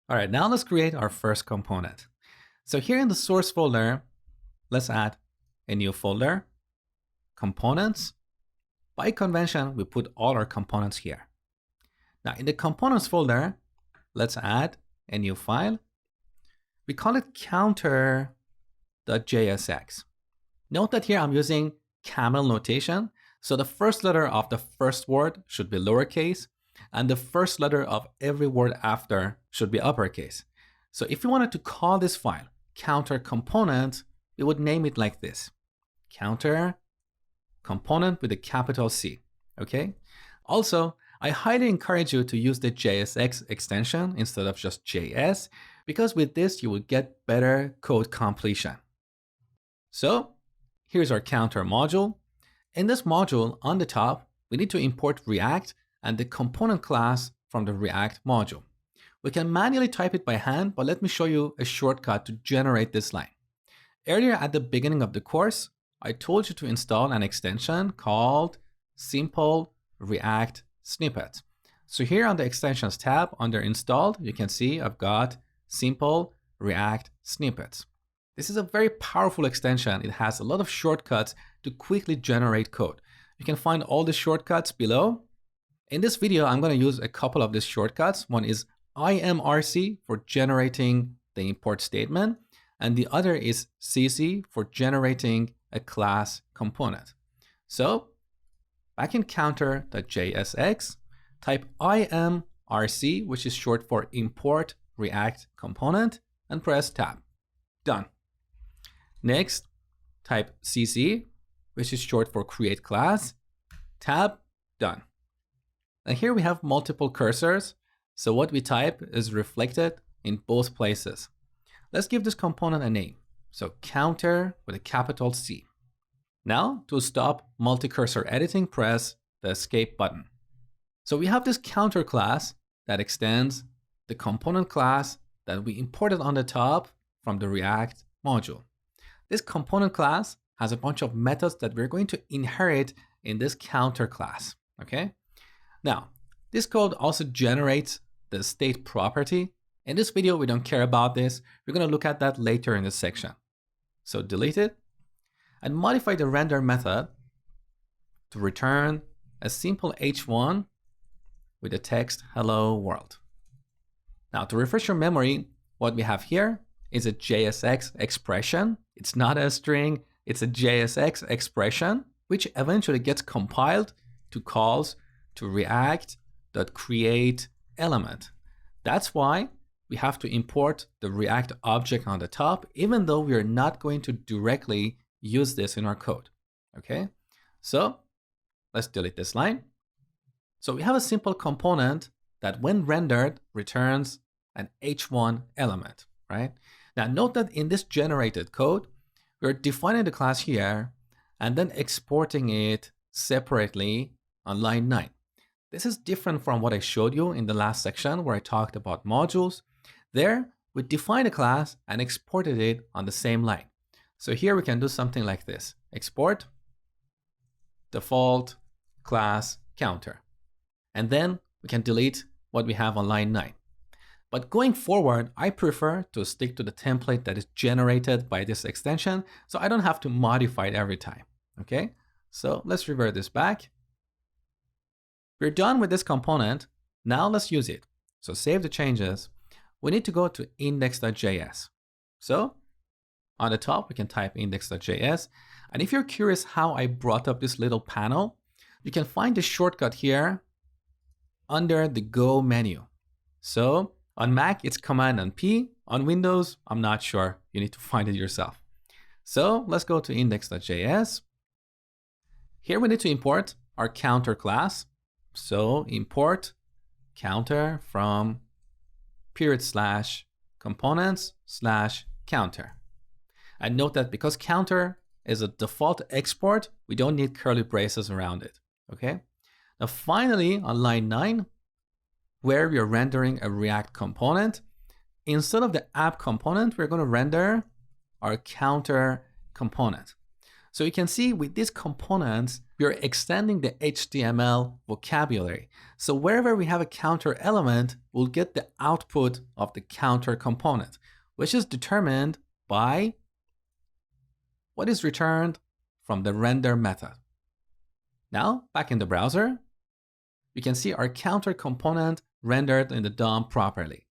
All right, now let's create our first component. So here in the source folder, let's add a new folder, components. By convention, we put all our components here. Now in the components folder, let's add a new file. We call it counter.jsx. Note that here I'm using camel notation. So the first letter of the first word should be lowercase, and the first letter of every word after should be uppercase. So if you wanted to call this file counter component, we would name it like this: counter component with a capital C. Okay. Also, I highly encourage you to use the JSX extension instead of just JS, because with this you will get better code completion. So here's our counter module. In this module, on the top, we need to import React and the component class from the React module. We can manually type it by hand, but let me show you a shortcut to generate this line. Earlier at the beginning of the course, I told you to install an extension called Simple React Snippet. So here on the extensions tab under installed, you can see I've got Simple React Snippets. This is a very powerful extension. It has a lot of shortcuts to quickly generate code. You can find all the shortcuts below. In this video, I'm going to use a couple of these shortcuts. One is IMRC for generating the import statement, and the other is CC for generating a class component. So back in counter.jsx, type IMRC, which is short for import React component, and press tab. Done. Next, type CC, which is short for create class, tab, done. And here we have multiple cursors. So what we type is reflected in both places. Let's give this component a name. So counter with a capital C. Now to stop multi-cursor editing, press the escape button. So we have this counter class that extends the component class that we imported on the top from the React module. This component class has a bunch of methods that we're going to inherit in this counter class, okay? Now, this code also generates the state property. In this video, we don't care about this. We're going to look at that later in this section. So delete it and modify the render method to return a simple h1 with the text hello world. Now to refresh your memory, what we have here is a JSX expression. It's not a string, it's a JSX expression, which eventually gets compiled to calls to react.createElement. That's why we have to import the React object on the top, even though we are not going to directly use this in our code. Okay, so let's delete this line. So we have a simple component that when rendered returns an h1 element, right? Now note that in this generated code, we're defining the class here and then exporting it separately on line 9. This is different from what I showed you in the last section where I talked about modules. There, we defined a class and exported it on the same line. So here we can do something like this: export default class counter. And then we can delete what we have on line 9. But going forward, I prefer to stick to the template that is generated by this extension, so I don't have to modify it every time. Okay, so let's revert this back. We're done with this component. Now let's use it. So save the changes. We need to go to index.js. So on the top, we can type index.js. And if you're curious how I brought up this little panel, you can find the shortcut here under the Go menu. So on Mac, it's Command and P. On Windows, I'm not sure. You need to find it yourself. So let's go to index.js. Here we need to import our counter class. So import counter from /components/counter. And note that because counter is a default export, we don't need curly braces around it. Okay. Now finally on line 9, where we are rendering a React component, instead of the app component, we're going to render our counter component. So you can see with these components, we are extending the HTML vocabulary. So wherever we have a counter element, we'll get the output of the counter component, which is determined by what is returned from the render method. Now, back in the browser, we can see our counter component rendered in the DOM properly.